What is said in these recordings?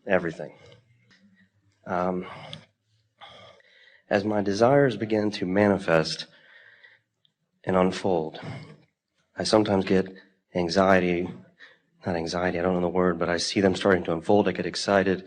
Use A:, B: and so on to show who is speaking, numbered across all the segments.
A: everything. As my desires begin to manifest and unfold, I sometimes get anxiety, not anxiety, I don't know the word, but I see them starting to unfold, I get excited,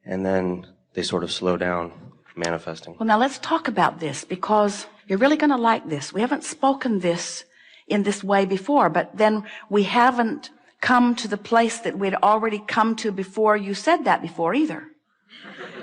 A: and then they sort of slow down, manifesting.
B: Well, now let's talk about this, because you're really going to like this. We haven't spoken this in this way before, but then we haven't come to the place that we'd already come to before you said that before either.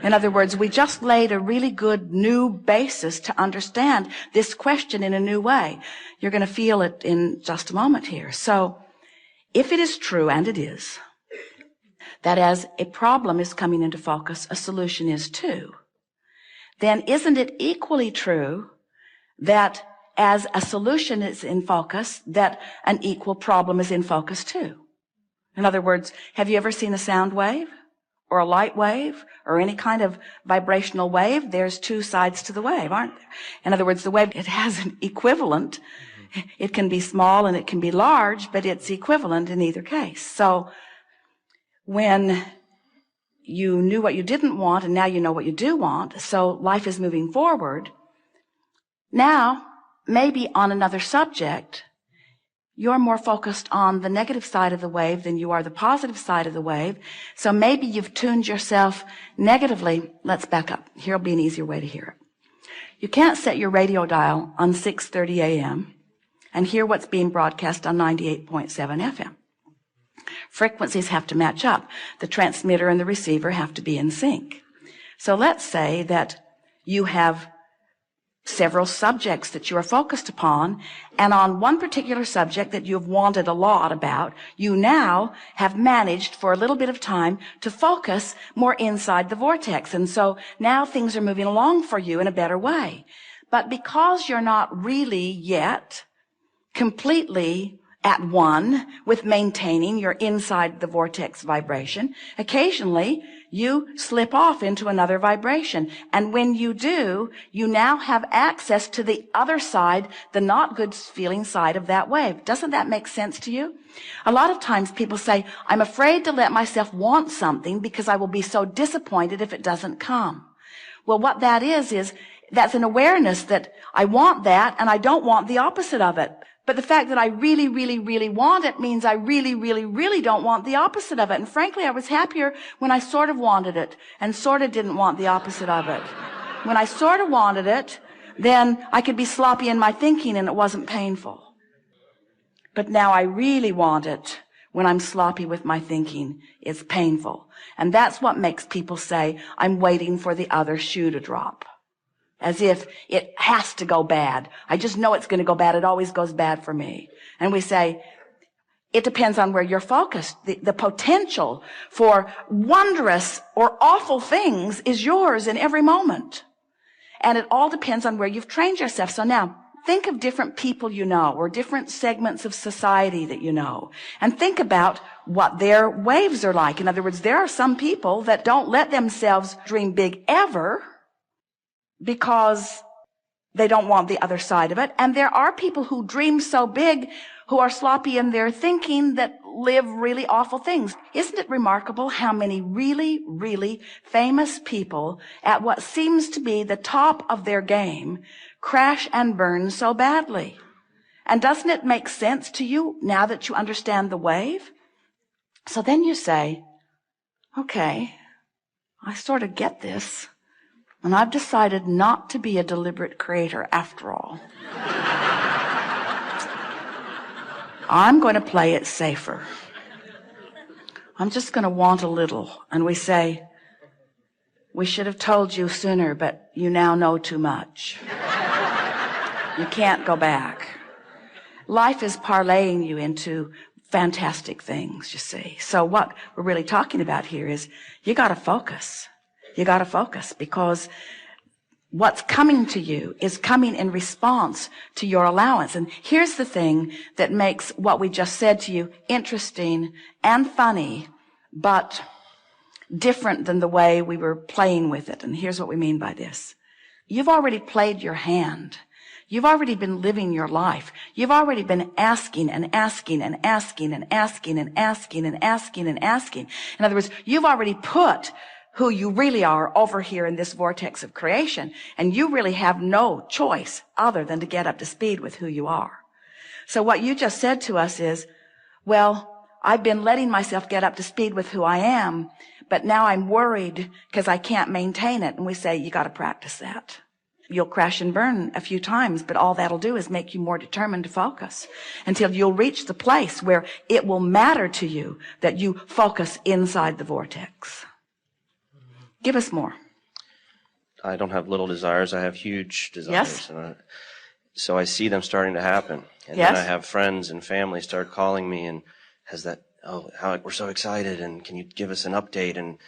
B: In other words, we just laid a really good new basis to understand this question in a new way. You're going to feel it in just a moment here. So, if it is true, and it is, that as a problem is coming into focus, a solution is too, then isn't it equally true that as a solution is in focus, that an equal problem is in focus too? In other words, have you ever seen a sound wave or a light wave or any kind of vibrational wave? There's two sides to the wave, aren't there? In other words, the wave, it has an equivalent. It can be small and it can be large, but it's equivalent in either case. So when you knew what you didn't want and now you know what you do want, so life is moving forward. Now, maybe on another subject, you're more focused on the negative side of the wave than you are the positive side of the wave. So maybe you've tuned yourself negatively. Let's back up. Here'll be an easier way to hear it. You can't set your radio dial on 6:30 a.m. and hear what's being broadcast on 98.7 FM. Frequencies have to match up. The transmitter and the receiver have to be in sync. So let's say that you have several subjects that you are focused upon, and on one particular subject that you've wanted a lot about, you now have managed for a little bit of time to focus more inside the vortex. And so now things are moving along for you in a better way. But because you're not really yet completely at one with maintaining your inside the vortex vibration, occasionally you slip off into another vibration. And when you do, you now have access to the other side, the not good feeling side of that wave. Doesn't that make sense to you? A lot of times people say, I'm afraid to let myself want something because I will be so disappointed if it doesn't come. Well, what that is that's an awareness that I want that and I don't want the opposite of it. But the fact that I really, really, really want it means I really, really, really don't want the opposite of it. And frankly, I was happier when I sort of wanted it and sort of didn't want the opposite of it. When I sort of wanted it, then I could be sloppy in my thinking and it wasn't painful. But now I really want it. When I'm sloppy with my thinking, it's painful. And that's what makes people say, I'm waiting for the other shoe to drop. As if it has to go bad. I just know it's going to go bad. It always goes bad for me. And we say, it depends on where you're focused. The potential for wondrous or awful things is yours in every moment. And it all depends on where you've trained yourself. So now, think of different people you know, or different segments of society that you know, and think about what their waves are like. In other words, there are some people that don't let themselves dream big ever, because they don't want the other side of it. And there are people who dream so big, who are sloppy in their thinking, that live really awful things. Isn't it remarkable how many really, really famous people at what seems to be the top of their game crash and burn so badly? And doesn't it make sense to you now that you understand the wave? So then you say, okay, I sort of get this. And I've decided not to be a deliberate creator after all. I'm going to play it safer. I'm just going to want a little. And we say, we should have told you sooner, but you now know too much. You can't go back. Life is parlaying you into fantastic things, you see. So what we're really talking about here is you got to focus. You got to focus, because what's coming to you is coming in response to your allowance. And here's the thing that makes what we just said to you interesting and funny, but different than the way we were playing with it. And here's what we mean by this. You've already played your hand. You've already been living your life. You've already been asking and asking and asking and asking and asking and asking and asking. In other words, you've already put who you really are over here in this vortex of creation, and you really have no choice other than to get up to speed with who you are. So what you just said to us is, well, I've been letting myself get up to speed with who I am, but now I'm worried because I can't maintain it. And we say, you got to practice that. You'll crash and burn a few times, but all that'll do is make you more determined to focus until you'll reach the place where it will matter to you that you focus inside the vortex. Give us more.
A: I don't have little desires. I have huge desires.
B: Yes.
A: And so I see them starting to happen. And
B: Yes.
A: then I have friends and family start calling me and we're so excited, and can you give us an update? And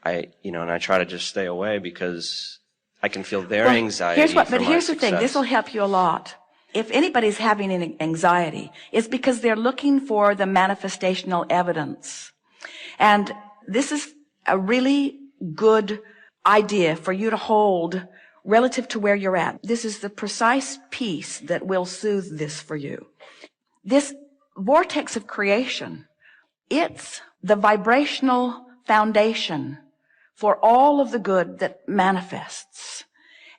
A: I try to just stay away because I can feel their anxiety.
B: Here's
A: for my
B: the thing.
A: success.
B: This will help you a lot. If anybody's having an anxiety, it's because they're looking for the manifestational evidence. And this is a really good idea for you to hold relative to where you're at. This is the precise piece that will soothe this for you. This vortex of creation, it's the vibrational foundation for all of the good that manifests.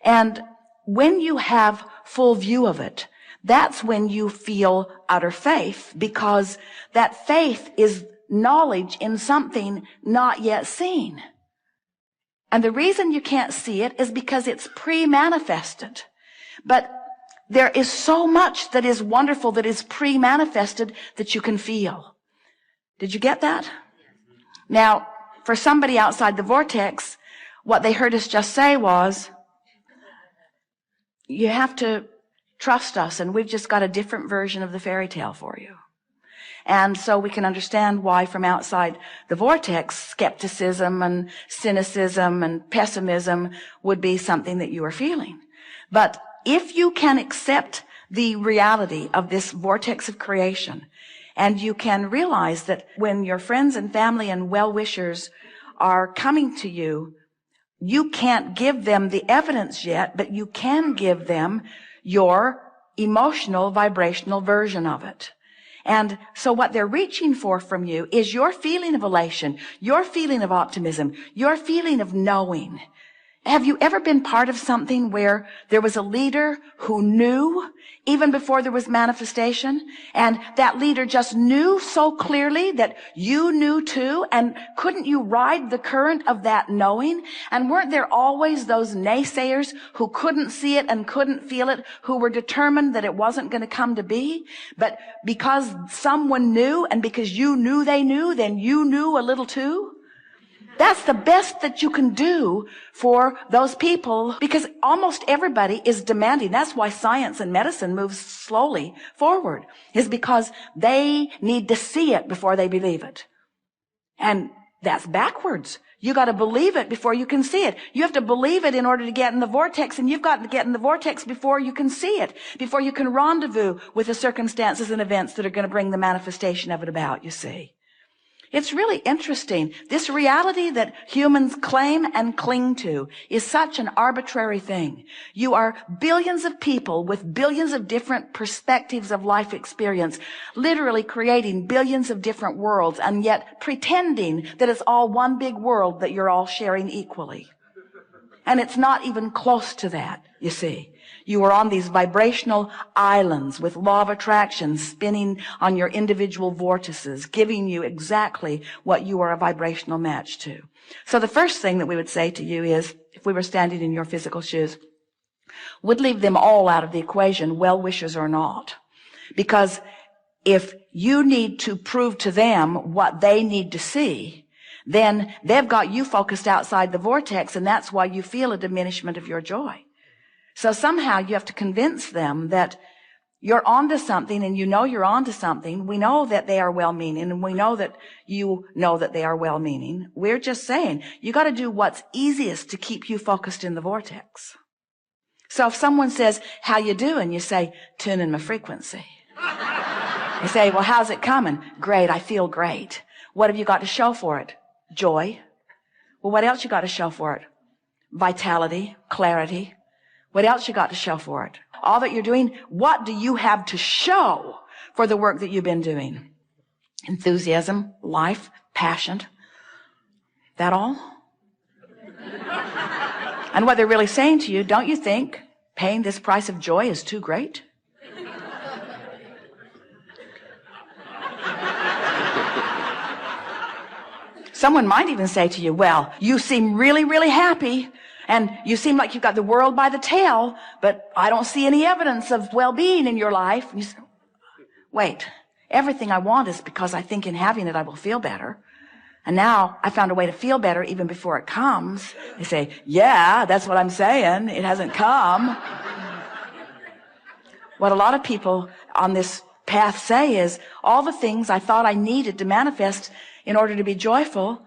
B: And when you have full view of it, that's when you feel utter faith, because that faith is knowledge in something not yet seen. And the reason you can't see it is because it's pre-manifested. But there is so much that is wonderful that is pre-manifested that you can feel. Did you get that? Now, for somebody outside the vortex, what they heard us just say was, you have to trust us, and we've just got a different version of the fairy tale for you. And so we can understand why from outside the vortex, skepticism and cynicism and pessimism would be something that you are feeling. But if you can accept the reality of this vortex of creation, and you can realize that when your friends and family and well-wishers are coming to you, you can't give them the evidence yet, but you can give them your emotional, vibrational version of it. And so what they're reaching for from you is your feeling of elation, your feeling of optimism, your feeling of knowing. Have you ever been part of something where there was a leader who knew even before there was manifestation, and that leader just knew so clearly that you knew too, and couldn't you ride the current of that knowing? And weren't there always those naysayers who couldn't see it and couldn't feel it, who were determined that it wasn't going to come to be? But because someone knew, and because you knew they knew, then you knew a little too? That's the best that you can do for those people, because almost everybody is demanding. That's why science and medicine moves slowly forward, is because they need to see it before they believe it. And that's backwards. You got to believe it before you can see it. You have to believe it in order to get in the vortex, and you've got to get in the vortex before you can see it, before you can rendezvous with the circumstances and events that are going to bring the manifestation of it about, you see. It's really interesting. This reality that humans claim and cling to is such an arbitrary thing. You are billions of people with billions of different perspectives of life experience, literally creating billions of different worlds, and yet pretending that it's all one big world that you're all sharing equally. And it's not even close to that, you see. You are on these vibrational islands with law of attraction spinning on your individual vortices, giving you exactly what you are a vibrational match to. So the first thing that we would say to you is, if we were standing in your physical shoes, would leave them all out of the equation, well-wishers or not. Because if you need to prove to them what they need to see, then they've got you focused outside the vortex, and that's why you feel a diminishment of your joy. So somehow you have to convince them that you're onto something, and you know you're onto something. We know that they are well-meaning, and we know that you know that they are well-meaning. We're just saying, you got to do what's easiest to keep you focused in the vortex. So if someone says, how you doing? You say, tuning my frequency. You say, well, how's it coming? Great, I feel great. What have you got to show for it? Joy. Well, what else you got to show for it? Vitality, clarity. What else you got to show for it? all that you're doing, what do you have to show for the work that you've been doing? Enthusiasm, life, passion. That all? And what they're really saying to you, don't you think paying this price of joy is too great? Someone might even say to you, well, you seem really, really happy, and you seem like you've got the world by the tail, but I don't see any evidence of well-being in your life. And you say, wait, everything I want is because I think in having it I will feel better. And now I found a way to feel better even before it comes. They say, yeah, that's what I'm saying. It hasn't come. What a lot of people on this path say is, all the things I thought I needed to manifest in order to be joyful,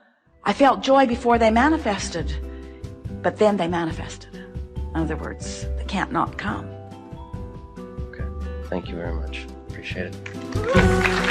B: I felt joy before they manifested, but then they manifested. In other words, they can't not come.
A: Okay. Thank you very much. Appreciate it.